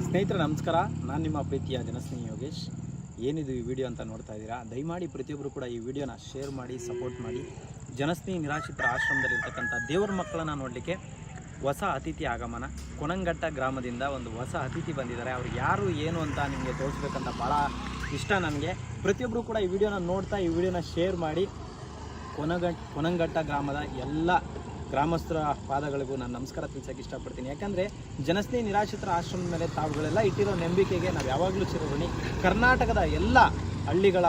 ಸ್ನೇಹಿತರೆ ನಮಸ್ಕಾರ, ನಾನು ನಿಮ್ಮ ಪ್ರೀತಿಯ ಜನಸ್ನೇಹಿ ಯೋಗೇಶ್. ಏನಿದು ಈ ವಿಡಿಯೋ ಅಂತ ನೋಡ್ತಾ ಇದ್ದೀರಾ? ದಯಮಾಡಿ ಪ್ರತಿಯೊಬ್ಬರು ಕೂಡ ಈ ವಿಡಿಯೋನ ಶೇರ್ ಮಾಡಿ, ಸಪೋರ್ಟ್ ಮಾಡಿ. ಜನಸ್ನೇಹಿ ನಿರಾಶ್ರಿತರ ಆಶ್ರಮದಲ್ಲಿರ್ತಕ್ಕಂಥ ದೇವರ ಮಕ್ಕಳನ್ನು ನೋಡಲಿಕ್ಕೆ ಹೊಸ ಅತಿಥಿ ಆಗಮನ. ಕೊನಂಗಟ್ಟ ಗ್ರಾಮದಿಂದ ಒಂದು ಹೊಸ ಅತಿಥಿ ಬಂದಿದ್ದಾರೆ. ಅವ್ರು ಯಾರು ಏನು ಅಂತ ನಿಮಗೆ ತೋರಿಸ್ಬೇಕಂತ ಭಾಳ ಇಷ್ಟ ನನಗೆ. ಪ್ರತಿಯೊಬ್ಬರು ಕೂಡ ಈ ವಿಡಿಯೋನ ನೋಡ್ತಾ ಈ ವಿಡಿಯೋನ ಶೇರ್ ಮಾಡಿ. ಕೊನಂಗಟ್ಟ ಗ್ರಾಮದ ಎಲ್ಲ ಗ್ರಾಮಸ್ಥರ ಪಾದಗಳಿಗೂ ನಾನು ನಮಸ್ಕಾರ ತಿಳಿಸೋಕೆ ಇಷ್ಟಪಡ್ತೀನಿ. ಯಾಕಂದರೆ ಜನಸ್ನೇಹಿ ನಿರಾಶ್ರಿತರ ಆಶ್ರಮದ ಮೇಲೆ ತಾವುಗಳೆಲ್ಲ ಇಟ್ಟಿರೋ ನಂಬಿಕೆಗೆ ನಾವು ಯಾವಾಗಲೂ ಚಿರಋಣಿ. ಕರ್ನಾಟಕದ ಎಲ್ಲ ಹಳ್ಳಿಗಳ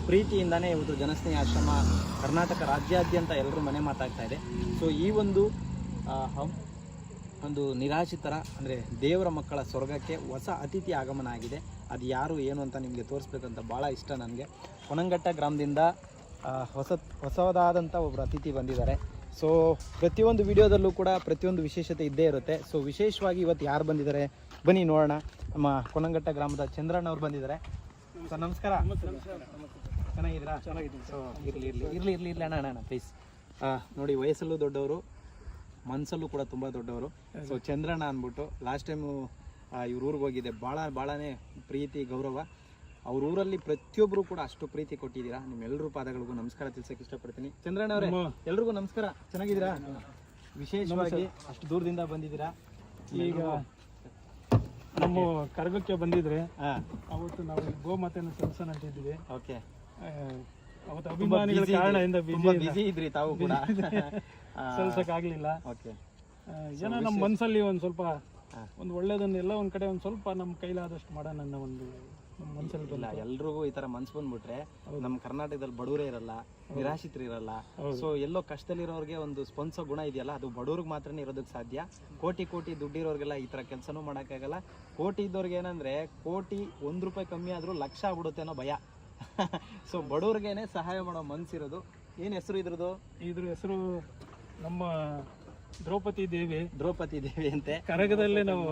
ಪ್ರೀತಿಯಿಂದನೇ ಇವತ್ತು ಜನಸ್ನೇಹಿ ಆಶ್ರಮ ಕರ್ನಾಟಕ ರಾಜ್ಯಾದ್ಯಂತ ಎಲ್ಲರೂ ಮನೆ ಮಾತಾಗ್ತಾ ಇದೆ. ಸೊ ಈ ಒಂದು ನಿರಾಶ್ರಿತರ ಅಂದರೆ ದೇವರ ಮಕ್ಕಳ ಸ್ವರ್ಗಕ್ಕೆ ಹೊಸ ಅತಿಥಿ ಆಗಮನ ಆಗಿದೆ. ಅದು ಯಾರು ಏನು ಅಂತ ನಿಮಗೆ ತೋರಿಸ್ಬೇಕಂತ ಭಾಳ ಇಷ್ಟ ನನಗೆ. ಕೊನಂಗಟ್ಟ ಗ್ರಾಮದಿಂದ ಹೊಸದಾದಂಥ ಒಬ್ಬರು ಅತಿಥಿ ಬಂದಿದ್ದಾರೆ. ಸೊ ಪ್ರತಿಯೊಂದು ವಿಡಿಯೋದಲ್ಲೂ ಕೂಡ ಪ್ರತಿಯೊಂದು ವಿಶೇಷತೆ ಇದ್ದೇ ಇರುತ್ತೆ. ಸೊ ವಿಶೇಷವಾಗಿ ಇವತ್ತು ಯಾರು ಬಂದಿದ್ದಾರೆ ಬನ್ನಿ ನೋಡೋಣ. ನಮ್ಮ ಕೊನಂಗಟ್ಟ ಗ್ರಾಮದ ಚಂದ್ರಣ್ಣ ಅವ್ರು ಬಂದಿದ್ದಾರೆ. ಸರ್ ನಮಸ್ಕಾರ. ಚೆನ್ನಾಗಿದ್ದೀರಾ? ಚೆನ್ನಾಗಿದ್ದೀನಿ. ಸೊ ಇರಲಿ ಅಣ್ಣ ಪ್ಲೀಸ್. ನೋಡಿ, ವಯಸ್ಸಲ್ಲೂ ದೊಡ್ಡವರು, ಮನಸ್ಸಲ್ಲೂ ಕೂಡ ತುಂಬ ದೊಡ್ಡವರು. ಸೊ ಚಂದ್ರಣ್ಣ ಅಂದ್ಬಿಟ್ಟು ಲಾಸ್ಟ್ ಟೈಮು ಇವ್ರ ಊರಿಗೆ ಹೋಗಿದ್ದೆ. ಭಾಳನೇ ಪ್ರೀತಿ, ಗೌರವ. ಅವ್ರ ಊರಲ್ಲಿ ಪ್ರತಿಯೊಬ್ಬರು ಕೂಡ ಅಷ್ಟು ಪ್ರೀತಿ ಕೊಟ್ಟಿದ್ದೀರಾ. ನಿಮ್ಮೆಲ್ಲರೂ ಪಾದಗಳಿಗೂ ನಮಸ್ಕಾರ ತಿಳಿಸೋಕೆ ಇಷ್ಟಪಡ್ತೀನಿ. ಚಂದ್ರಣ್ಣ ಅವರೇ, ಎಲ್ರಿಗೂ ನಮಸ್ಕಾರ. ಚೆನ್ನಾಗಿದ್ದೀರಾ? ವಿಶೇಷವಾಗಿ ಅಷ್ಟು ದೂರದಿಂದ ಬಂದಿದ್ದೀರಾ. ಈಗ ನಮ್ಮ ಕರ್ಗಕ್ಕೆ ಬಂದಿದ್ರೆ ಅವತ್ತು ನಾವು ಗೋಮಾತೆಯನ್ನು ಸಲ್ಸೋಣ ಅಂತಿದ್ವಿ. ಓಕೆ. ಅವತ್ತು ಅಭಿಮಾನಿಗಳ ಕಾರಣದಿಂದ ಬಿಸಿ ಇದ್ರಿ ತಾವು ಕೂಡ, ಸಲ್ಸಕ್ ಆಗ್ಲಿಲ್ಲ. ಓಕೆ. ಏನೋ ನಮ್ಮ ಮನಸ್ಸಲ್ಲಿ ಒಂದು ಸ್ವಲ್ಪ ಒಂದು ಒಳ್ಳೇದನ್ನೆಲ್ಲ ಒಂದ್ ಕಡೆ ಒಂದು ಸ್ವಲ್ಪ ನಮ್ಮ ಕೈಲಾದಷ್ಟು ಮಾಡೋಣ ಅನ್ನೋ ಒಂದು ಮನ್ಸಲ್ಲಿ ಇಲ್ಲ. ಎಲ್ರಿಗೂ ಈ ತರ ಮನ್ಸು ಬಂದ್ಬಿಟ್ರೆ ನಮ್ಮ ಕರ್ನಾಟಕದಲ್ಲಿ ಬಡವರೇ ಇರಲ್ಲ, ನಿರಾಶ್ರಿತರು ಇರಲ್ಲ. ಸೊ ಎಲ್ಲೋ ಕಷ್ಟದಲ್ಲಿರೋರಿಗೆ ಒಂದು ಸ್ಪಂದಿಸೋ ಗುಣ ಇದೆಯಲ್ಲ, ಅದು ಬಡವ್ರಿಗೆ ಮಾತ್ರನೇ ಇರೋದಕ್ಕೆ ಸಾಧ್ಯ. ಕೋಟಿ ದುಡ್ಡಿರೋರಿಗೆಲ್ಲ ಈ ತರ ಕೆಲಸನೂ ಮಾಡೋಕ್ಕಾಗಲ್ಲ. ಕೋಟಿ ಇದ್ದವ್ರಿಗೆ ಏನಂದ್ರೆ ಕೋಟಿ ₹1 ಕಮ್ಮಿ ಆದ್ರೂ ಲಕ್ಷ ಆಗ್ಬಿಡುತ್ತೆ ಅನ್ನೋ ಭಯ. ಸೊ ಬಡವ್ರಿಗೇನೆ ಸಹಾಯ ಮಾಡೋ ಮನ್ಸಿರೋದು. ಏನ್ ಹೆಸರು ಇದ್ರದ್ದು? ಇದ್ರ ಹೆಸರು ನಮ್ಮ ದ್ರೌಪದಿ ದೇವಿ ಅಂತೆ. ಕರಗದಲ್ಲಿ ನಾವು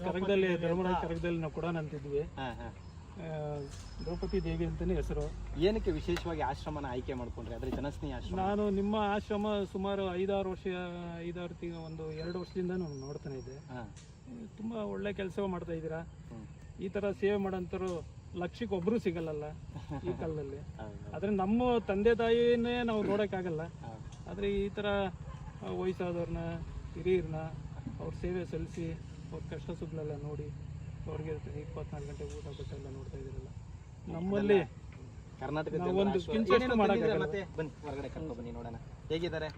ಕರಗದಲ್ಲಿ ಧರ್ಮರಾಜ ಕರಗದಲ್ಲಿ ನಾವು ಕೊಡೋಣ ಅಂತಿದ್ವಿ. ದ್ರೌಪದಿ ದೇವಿ ಅಂತಾನೆ ಹೆಸರು. ಏನಕ್ಕೆ ವಿಶೇಷವಾಗಿ ಆಶ್ರಮನ ಆಯ್ಕೆ ಮಾಡ್ಕೊಂಡ್ರಿ? ಅದ್ರ ಜನಸ್ನೇಹಿ ಆಶ್ರಮ. ನಾನು ನಿಮ್ಮ ಆಶ್ರಮ ಸುಮಾರು 5-6 ವರ್ಷ, 2 ವರ್ಷದಿಂದ ನಾನು ನೋಡ್ತಾನೆ ಇದ್ದೆ. ತುಂಬಾ ಒಳ್ಳೆ ಕೆಲಸ ಮಾಡ್ತಾ ಇದ್ದೀರಾ. ಈ ತರ ಸೇವೆ ಮಾಡೋಂಥವ್ರು ಲಕ್ಷಕ್ಕೆ ಒಬ್ರು ಸಿಗಲ್ಲ ಈ ಕಾಲದಲ್ಲಿ. ಆದ್ರೆ ನಮ್ಮ ತಂದೆ ತಾಯಿನೇ ನಾವು ನೋಡಕ್ಕಾಗಲ್ಲ. ಆದ್ರೆ ಈ ತರ ವಯಸ್ಸಾದವ್ರನ್ನ, ಹಿರಿಯರನ್ನ ಅವ್ರ ಸೇವೆ ಸಲ್ಲಿಸಿ ಅವ್ರ ಕಷ್ಟ ಸುಖಗಳೆಲ್ಲ ನೋಡಿ ಅವ್ರಿಗೆ 24 ಗಂಟೆ ಊಟ ಬಟ್ಟೆಲ್ಲ ನೋಡ್ತಾ ಇದ್ದೀರಲ್ಲ. ನಮ್ಮಲ್ಲಿ ಕರ್ನಾಟಕದ ಒಂದು ಕಿಂಚೇನು ಮಾಡೋಕ್ಕಾಗಲ್ಲ. ಬನ್ನಿ ಹೊರಗಡೆ ಕರ್ಕೊಂಡು ಬನ್ನಿ ನೋಡೋಣ ಹೇಗಿದ್ದಾರೆ.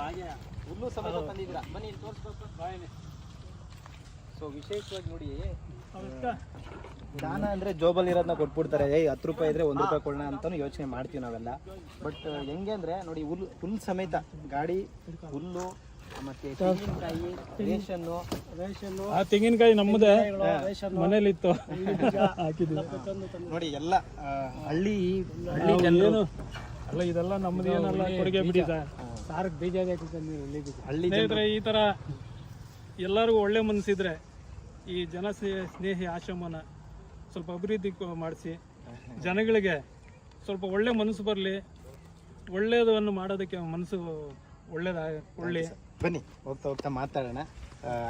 ಹಾಗೆ ಹುಲ್ಲು ಸಮೇತ ತಂದಿದ್ದೀರಾ, ಬನ್ನಿ ತೋರಿಸ್ಬೇಕು. ಸೊ ವಿಶೇಷವಾಗಿ ನೋಡಿ, ದಾನ ಅಂದರೆ ಜೋಬಲ್ಲಿ ಇರೋದನ್ನ ಕೊಟ್ಬಿಡ್ತಾರೆ. ₹10 ಇದ್ರೆ ₹1 ಕೊಡೋಣ ಅಂತಲೂ ಯೋಚನೆ ಮಾಡ್ತೀವಿ ನಾವೆಲ್ಲ. ಬಟ್ ಹೆಂಗೆ ಅಂದರೆ ನೋಡಿ, ಹುಲ್ಲು ಸಮೇತ ಗಾಡಿ, ಹುಲ್ಲು, ಮತ್ತೆ ತೆಂಗಿನಕಾಯಿ, ರೇಷನ್ನು. ಆ ತೆಂಗಿನಕಾಯಿ ನಮ್ಮದೇ ಮನೇಲಿತ್ತು, ಹಾಕಿದ್ವಿ. ನೋಡಿ ಎಲ್ಲ ಹಳ್ಳಿ ಜನರು ಅಲ್ಲ, ಇದೆಲ್ಲ ನಮ್ಮದು ಏನಲ್ಲ, ಕೊಡುಗೆ ಬಿಡಿ ಸರ್. ಬೀಜ ಹಳ್ಳಿ ಸ್ನೇಹಿತರೆ, ಈ ಥರ ಎಲ್ಲರಿಗೂ ಒಳ್ಳೆ ಮನಸ್ಸಿದ್ರೆ ಈ ಜನಸ್ನೇಹಿ ಆಶ್ರಮನ ಸ್ವಲ್ಪ ಅಭಿವೃದ್ಧಿ ಮಾಡಿಸಿ, ಜನಗಳಿಗೆ ಸ್ವಲ್ಪ ಒಳ್ಳೆ ಮನಸ್ಸು ಬರಲಿ, ಒಳ್ಳೆಯದನ್ನು ಮಾಡೋದಕ್ಕೆ ಮನಸ್ಸು ಒಳ್ಳೆ. ಬನ್ನಿ ಹೋಗ್ತಾ ಮಾತಾಡೋಣ.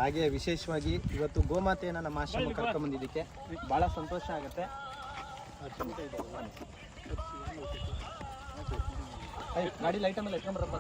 ಹಾಗೆ ವಿಶೇಷವಾಗಿ ಇವತ್ತು ಗೋಮಾತೆಯನ್ನು ನಮ್ಮ ಆಶ್ರಮ ಕರ್ಕೊಂಬಂದಿದ್ದಕ್ಕೆ ಭಾಳ ಸಂತೋಷ ಆಗುತ್ತೆ. ಗಾಡಿ ಲೈಟ್ ಮೇಲೆ ಎತ್ಕೊಂಡ್ಬರಪ್ಪ.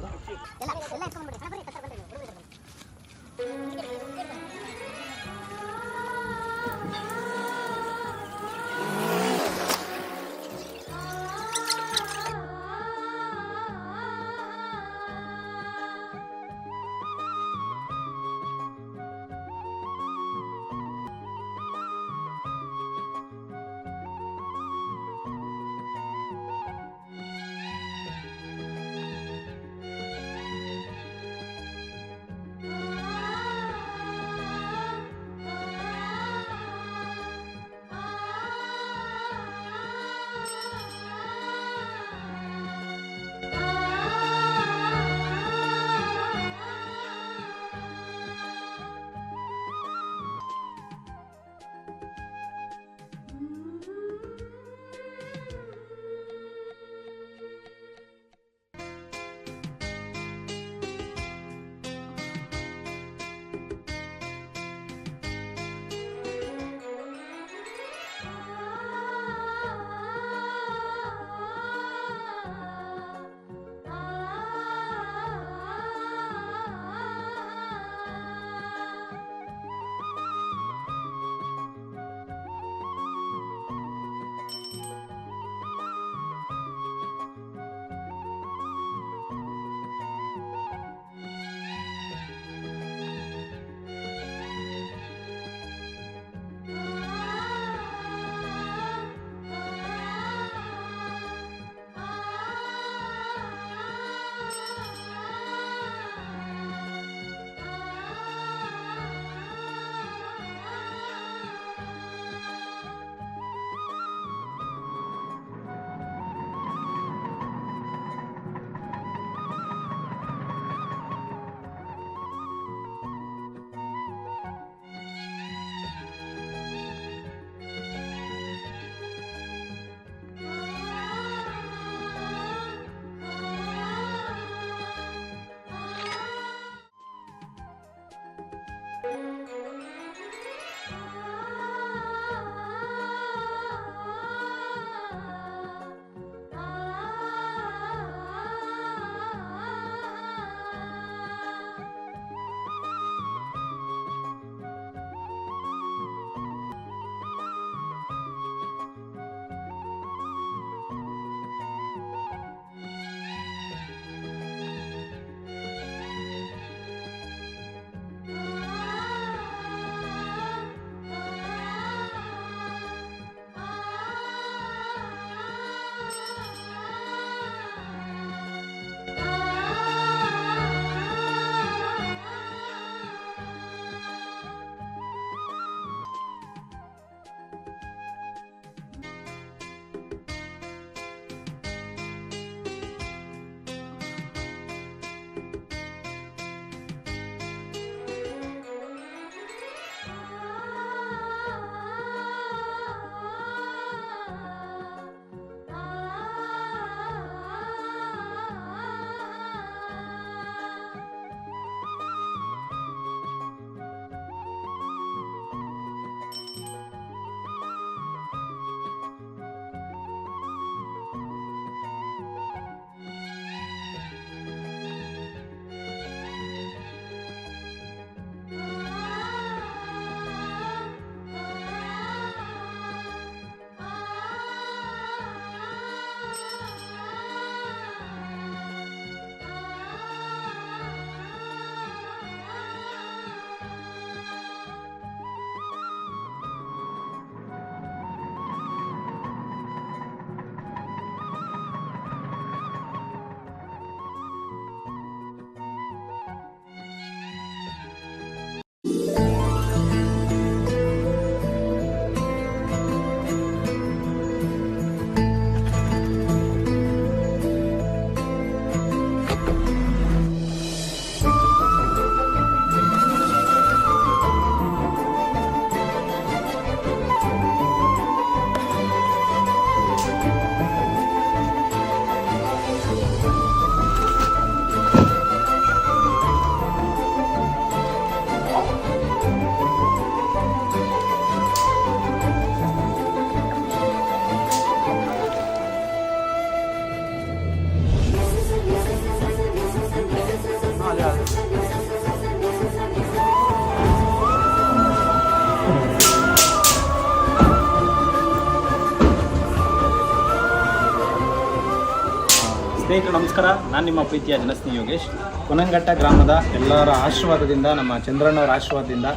ಸ್ನೇಹಿತರು ನಮಸ್ಕಾರ, ನಾನು ನಿಮ್ಮ ಪ್ರೀತಿಯ ಜನಸ್ನೇಹಿ ಯೋಗೇಶ್. ಕೊನಂಘಟ್ಟ ಗ್ರಾಮದ ಎಲ್ಲರ ಆಶೀರ್ವಾದದಿಂದ, ನಮ್ಮ ಚಂದ್ರಣ್ಣವರ ಆಶೀರ್ವಾದದಿಂದ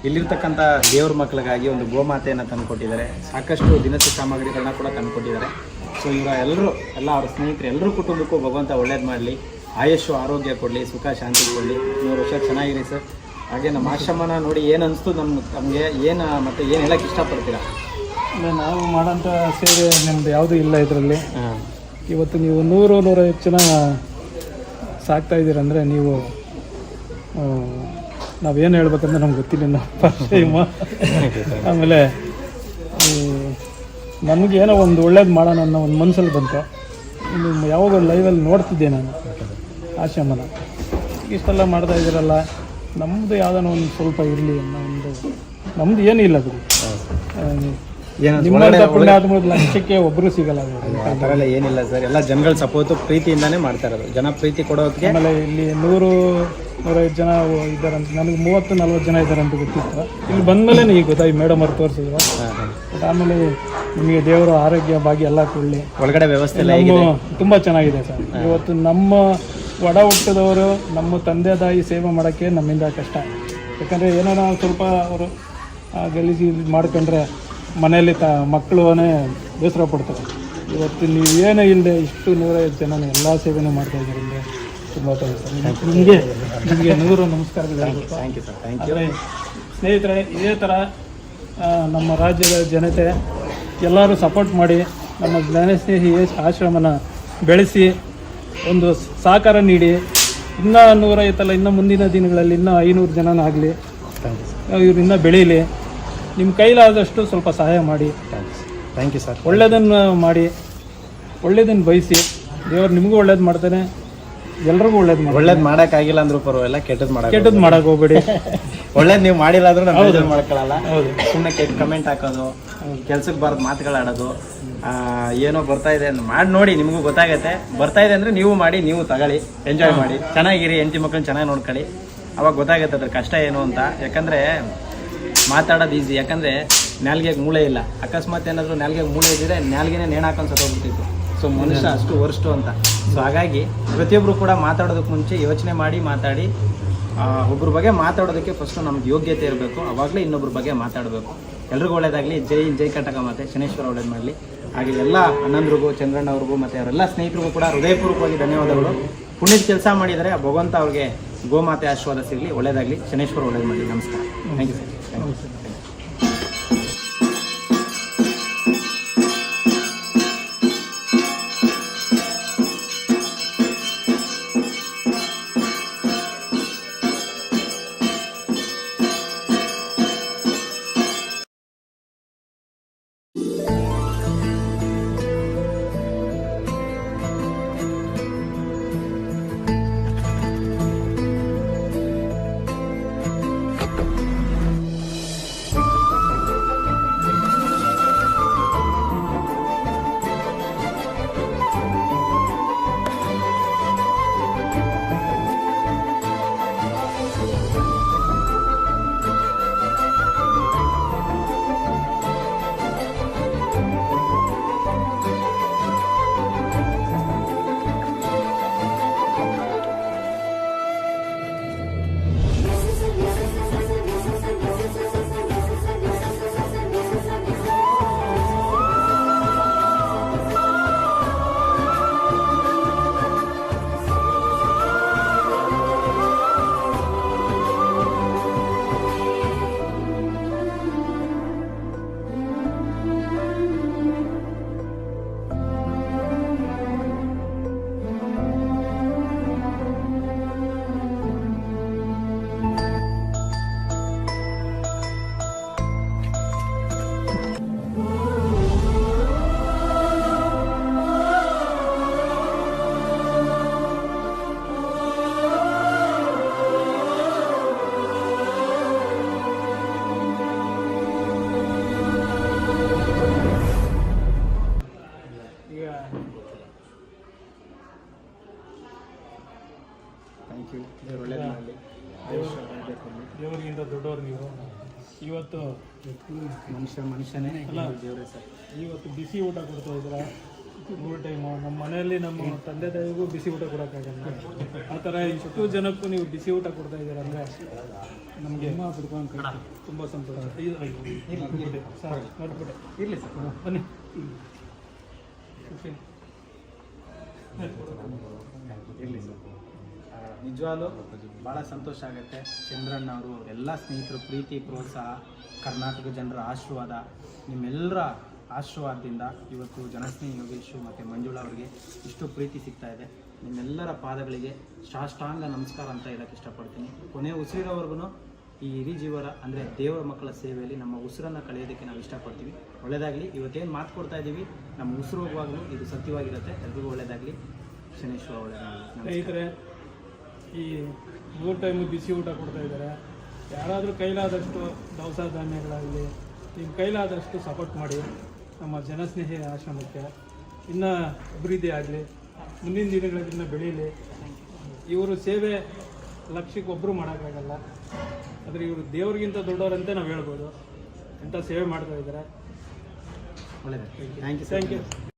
ಇಲ್ಲಿರ್ತಕ್ಕಂಥ ದೇವ್ರ ಮಕ್ಕಳಿಗಾಗಿ ಒಂದು ಗೋಮಾತೆಯನ್ನು ತಂದುಕೊಟ್ಟಿದ್ದಾರೆ. ಸಾಕಷ್ಟು ದಿನಸಿ ಸಾಮಗ್ರಿಗಳನ್ನ ಕೂಡ ತಂದುಕೊಟ್ಟಿದ್ದಾರೆ. ಸೊ ಇವರ ಎಲ್ಲ ಅವ್ರ ಸ್ನೇಹಿತರು ಎಲ್ಲರೂ ಕುಟುಂಬಕ್ಕೂ ಭಗವಂತ ಒಳ್ಳೇದು ಮಾಡಲಿ, ಆಯುಷ್ಯು ಆರೋಗ್ಯ ಕೊಡಲಿ, ಸುಖ ಶಾಂತಿ ಕೊಡಲಿ. 100 ವರ್ಷ ಚೆನ್ನಾಗಿರಿ ಸರ್. ಹಾಗೆ ನಮ್ಮ ಆಶ್ರಮನ ನೋಡಿ ಏನು ಅನಿಸ್ತು ನಮಗೆ, ಏನು ಮತ್ತು ಏನು ಹೇಳಕ್ಕೆ ಇಷ್ಟಪಡ್ತೀರಾ? ನಾವು ಮಾಡೋಂಥ ಸೇವೆ ನಿಮ್ಮದು ಯಾವುದೂ ಇಲ್ಲ ಇದರಲ್ಲಿ. ಇವತ್ತು ನೀವು 100-150 ಜನ ಸಾಕ್ತಾ ಇದ್ದೀರಂದರೆ ನೀವು ನಾವೇನು ಹೇಳ್ಬೇಕಂದ್ರೆ ನಮ್ಗೆ ಗೊತ್ತಿಲ್ಲ ನಾವು ಫಸ್ಟ್ ಟೈಮು. ಆಮೇಲೆ ನನಗೇನೋ ಒಂದು ಒಳ್ಳೇದು ಮಾಡೋಣ ಅನ್ನೋ ಒಂದು ಮನಸ್ಸಲ್ಲಿ ಬಂತು. ನಿಮ್ಮ ಯಾವಾಗ ಲೈವಲ್ಲಿ ನೋಡ್ತಿದ್ದೆ ನಾನು ಆಶ್ರಮನ. ಇಷ್ಟೆಲ್ಲ ಮಾಡ್ತಾ ಇದ್ದೀರಲ್ಲ, ನಮ್ಮದು ಯಾವುದೋ ಒಂದು ಸ್ವಲ್ಪ ಇರಲಿ ಅನ್ನೋ ಒಂದು, ನಮ್ಮದು ಏನೂ ಇಲ್ಲ ಬಿಡಿ. ನಿಮ್ಮಂಥ ಪುಣ್ಯಾತ್ಮದ ಲಕ್ಷ್ಯಕ್ಕೆ ಒಬ್ಬರು ಸಿಗಲ್ಲ. ಆ ಥರ ಎಲ್ಲ ಏನಿಲ್ಲ ಸರ್, ಎಲ್ಲ ಜನಗಳ ಸಪೋರ್ಟು ಪ್ರೀತಿಯಿಂದನೇ ಮಾಡ್ತಾ ಇರೋದು. ಜನ ಪ್ರೀತಿ ಕೊಡೋದಕ್ಕೆ. ಆಮೇಲೆ ಇಲ್ಲಿ 100-150 ಜನ ಇದ್ದಾರಂತ, ನನಗೆ 30-40 ಜನ ಇದ್ದಾರೆ ಅಂತ ಗೊತ್ತಿತ್ತು. ಇಲ್ಲಿ ಬಂದಮೇಲೆ ಈಗ ಗೊತ್ತಾಗಿ ಮೇಡಮ್ ಅವ್ರು ತೋರಿಸಿದ್ರು. ಬಟ್ ಆಮೇಲೆ ನಿಮಗೆ ದೇವರು ಆರೋಗ್ಯ ಭಾಗ್ಯ ಎಲ್ಲ ಕೊಡಲಿ. ಒಳಗಡೆ ವ್ಯವಸ್ಥೆ ಎಲ್ಲ ತುಂಬ ಚೆನ್ನಾಗಿದೆ ಸರ್. ಇವತ್ತು ನಮ್ಮ ಒಡ ಹುಟ್ಟಿದವರು ನಮ್ಮ ತಂದೆ ತಾಯಿ ಸೇವೆ ಮಾಡೋಕ್ಕೆ ನಮ್ಮಿಂದ ಕಷ್ಟ. ಯಾಕಂದರೆ ಏನೋ ನಾವು ಸ್ವಲ್ಪ ಅವರು ಗಲೀಜು ಮಾಡ್ಕೊಂಡ್ರೆ ಮನೆಯಲ್ಲಿ ಮಕ್ಕಳುನೇ ಬೇಸರ ಪಡ್ತಾರೆ. ಇವತ್ತು ನೀವು ಏನೂ ಇಲ್ಲದೆ ಇಷ್ಟು 150 ಜನ ಎಲ್ಲ ಸೇವೆನೂ ಮಾಡ್ತಾ ಇದ್ದೀರಿ ಅಂದರೆ ತುಂಬ ನಿಮಗೆ 100 ನಮಸ್ಕಾರಗಳು ಹೇಳ್ಬೇಕು. ಆದರೆ ಸ್ನೇಹಿತರೆ, ಇದೇ ಥರ ನಮ್ಮ ರಾಜ್ಯದ ಜನತೆ ಎಲ್ಲರೂ ಸಪೋರ್ಟ್ ಮಾಡಿ ನಮ್ಮ ಜ್ಞಾನಸ್ನೇಹಿ ಆಶ್ರಮನ ಬೆಳೆಸಿ ಒಂದು ಸಹಕಾರ ನೀಡಿ. ಇನ್ನೂ 150 ಇನ್ನು ಮುಂದಿನ ದಿನಗಳಲ್ಲಿ ಇನ್ನೂ 500 ಜನನಾಗಲಿ, ಇವ್ರು ಇನ್ನೂ ಬೆಳೀಲಿ. ನಿಮ್ಮ ಕೈಲಾದಷ್ಟು ಸ್ವಲ್ಪ ಸಹಾಯ ಮಾಡಿ. Thank you sir. ಒಳ್ಳೆಯದನ್ನು ಮಾಡಿ, ಒಳ್ಳೇದನ್ನು ಬಯಸಿ. ದೇವರು ನಿಮಗೂ ಒಳ್ಳೇದು ಮಾಡ್ತಾನೆ, ಎಲ್ರಿಗೂ ಒಳ್ಳೇದು ಮಾಡೋಕ್ಕಾಗಿಲ್ಲ ಅಂದ್ರೂ ಪರವಾಗಿಲ್ಲ, ಕೆಟ್ಟದ್ದು ಮಾಡೋಕೆ ಹೋಗ್ಬೇಡಿ. ಒಳ್ಳೇದು ನೀವು ಮಾಡಿಲ್ಲ ಆದ್ರೂ ನಾವು ಮಾಡ್ಕೊಳ್ಳಲ್ಲ. ಹೌದು, ಸುಮ್ಮನೆ ಕೆಟ್ಟ ಕಮೆಂಟ್ ಹಾಕೋದು, ಕೆಲ್ಸಕ್ಕೆ ಬಾರ್ದು ಮಾತುಗಳಾಡೋದು, ಏನೋ ಬರ್ತಾ ಇದೆ ಅಂತ ಮಾಡಿ ನೋಡಿ, ನಿಮಗೂ ಗೊತ್ತಾಗತ್ತೆ. ಬರ್ತಾ ಇದೆ ಅಂದರೆ ನೀವು ಮಾಡಿ, ನೀವು ತಗೊಳ್ಳಿ, ಎಂಜಾಯ್ ಮಾಡಿ, ಚೆನ್ನಾಗಿರಿ, ಹೆಂಡತಿ ಮಕ್ಕಳನ್ನ ಚೆನ್ನಾಗಿ ನೋಡ್ಕೊಳ್ಳಿ. ಅವಾಗ ಗೊತ್ತಾಗುತ್ತೆ ಅದ್ರ ಕಷ್ಟ ಏನು ಅಂತ. ಯಾಕಂದರೆ ಮಾತಾಡೋದು ಈಸಿ, ಯಾಕಂದರೆ ನಾಲ್ಗೆಗೆ ಮೂಳೆ ಇಲ್ಲ. ಅಕಸ್ಮಾತ್ ಏನಾದರೂ ನಾಲ್ಗೆಗೆ ಮೂಳೆ ಇದ್ದರೆ ನಾಲ್ಗೆನೇ ನೇಣು ಹಾಕೊಂಡು ಸತ್ತೋಗ್ಬಿಟ್ಟಿತ್ತು. ಸೊ ಮನುಷ್ಯ ಅಷ್ಟು ವರ್ಸ್ಟು ಅಂತ. ಸೊ ಹಾಗಾಗಿ ಪ್ರತಿಯೊಬ್ಬರು ಕೂಡ ಮಾತಾಡೋದಕ್ಕೆ ಮುಂಚೆ ಯೋಚನೆ ಮಾಡಿ ಮಾತಾಡಿ. ಒಬ್ಬರ ಬಗ್ಗೆ ಮಾತಾಡೋದಕ್ಕೆ ಫಸ್ಟು ನಮ್ಗೆ ಯೋಗ್ಯತೆ ಇರಬೇಕು, ಆವಾಗಲೇ ಇನ್ನೊಬ್ಬರ ಬಗ್ಗೆ ಮಾತಾಡಬೇಕು. ಎಲ್ರಿಗೂ ಒಳ್ಳೇದಾಗಲಿ. ಜೈ ಕಟಕ ಮಾತೆ, ಶನೇಶ್ವರ ಒಳ್ಳೇದು ಮಾಡಲಿ. ಹಾಗೆ ಎಲ್ಲ ಅಣ್ಣಂದ್ರಿಗೂ, ಚಂದ್ರಣ್ಣವ್ರಿಗೂ ಮತ್ತು ಅವರೆಲ್ಲ ಸ್ನೇಹಿತರಿಗೂ ಕೂಡ ಹೃದಯಪೂರ್ವಕವಾಗಿ ಧನ್ಯವಾದಗಳು. ಪುಣ್ಯದ ಕೆಲಸ ಮಾಡಿದರೆ ಆ ಭಗವಂತ ಅವ್ರಿಗೆ ಗೋಮಾತೆ ಆಶೀರ್ವಾದ ಸಿಗಲಿ, ಒಳ್ಳೇದಾಗಲಿ. ಶನೇಶ್ವರ ಒಳ್ಳೇದು ಮಾಡಲಿ. ನಮಸ್ಕಾರ. Thank you sir. Thank you. ದೇವರಿಗಿಂತ ದೊಡ್ಡವರು ನೀವು. ಇವತ್ತು ಮನುಷ್ಯನೇ ಅಲ್ಲ ದೇವರೇ ಸರ್. ಇವತ್ತು ಬಿಸಿ ಊಟ ಕೊಡ್ತಾ ಇದ್ದೀರಾ, ಮೂರು ಟೈಮು ನಮ್ಮ ಮನೆಯಲ್ಲಿ ನಮ್ಮ ತಂದೆ ತಾಯಿಗೂ ಬಿಸಿ ಊಟ ಕೊಡೋಕ್ಕಾಗಲ್ಲ. ಆ ಥರ ಇಷ್ಟು ಜನಕ್ಕೂ ನೀವು ಬಿಸಿ ಊಟ ಕೊಡ್ತಾ ಇದ್ದೀರ ಅಂದರೆ ನಮಗೆ ತುಂಬ ಸಂತೋಷ. ಸರ್ ನೋಡ್ಬಿಟ್ಟೆ ಇರಲಿ ಸರ್, ಬನ್ನಿ. ಇರಲಿ ಸರ್. ನಿಜವಾಗ್ಲೂ ಭಾಳ ಸಂತೋಷ ಆಗುತ್ತೆ. ಚಂದ್ರಣ್ಣ ಅವರು ಎಲ್ಲ ಸ್ನೇಹಿತರು ಪ್ರೀತಿ ಪ್ರೋತ್ಸಾಹ, ಕರ್ನಾಟಕ ಜನರ ಆಶೀರ್ವಾದ, ನಿಮ್ಮೆಲ್ಲರ ಆಶೀರ್ವಾದದಿಂದ ಇವತ್ತು ಜನಸ್ನೇಹಿ ಯೋಗೇಶು ಮತ್ತು ಮಂಜುಳಾ ಅವರಿಗೆ ಇಷ್ಟು ಪ್ರೀತಿ ಸಿಗ್ತಾ ಇದೆ. ನಿಮ್ಮೆಲ್ಲರ ಪಾದಗಳಿಗೆ ಸಾಷ್ಟಾಂಗ ನಮಸ್ಕಾರ ಅಂತ ಹೇಳಕ್ಕೆ ಇಷ್ಟಪಡ್ತೀನಿ. ಕೊನೆ ಉಸಿರೋವರೆಗೂ ಈ ಹಿರಿ ಜೀವರ ಅಂದರೆ ದೇವರ ಮಕ್ಕಳ ಸೇವೆಯಲ್ಲಿ ನಮ್ಮ ಉಸಿರನ್ನು ಕಳೆಯೋದಕ್ಕೆ ನಾವು ಇಷ್ಟಪಡ್ತೀವಿ. ಒಳ್ಳೆಯದಾಗಲಿ. ಇವತ್ತೇನು ಮಾತು ಕೊಡ್ತಾ ಇದ್ದೀವಿ, ನಮ್ಮ ಉಸಿರು ಹೋಗುವಾಗಲೂ ಇದು ಸತ್ಯವಾಗಿರುತ್ತೆ. ಎಲ್ರಿಗೂ ಒಳ್ಳೆಯದಾಗಲಿ. ಶನೇಶ್ವರ ಒಳ್ಳೆಯದಾಗಲಿ. ಸ್ನೇಹಿತರೆ, ಈ 3 ಟೈಮು ಬಿಸಿ ಊಟ ಕೊಡ್ತಾ ಇದ್ದಾರೆ. ಯಾರಾದರೂ ಕೈಲಾದಷ್ಟು ದವಸ ಧಾನ್ಯಗಳಾಗಲಿ ನಿಮ್ಮ ಕೈಲಾದಷ್ಟು ಸಪೋರ್ಟ್ ಮಾಡಿ ನಮ್ಮ ಜನಸ್ನೇಹಿ ಆಶ್ರಮಕ್ಕೆ ಇನ್ನೂ ಅಭಿವೃದ್ಧಿ ಆಗಲಿ, ಮುಂದಿನ ದಿನಗಳಲ್ಲಿ ಇನ್ನೂ ಬೆಳೀಲಿ. ಇವರು ಸೇವೆ ಲಕ್ಷಕ್ಕೆ ಒಬ್ಬರು ಮಾಡೋಕ್ಕಾಗಲ್ಲ, ಆದರೆ ಇವರು ದೇವ್ರಿಗಿಂತ ದೊಡ್ಡವರಂತೆ ನಾವು ಹೇಳ್ಬೋದು. ಇಂಥ ಸೇವೆ ಮಾಡ್ತಾ ಇದ್ದಾರೆ. ಒಳ್ಳೆಯದಾಗಲಿ. Thank you.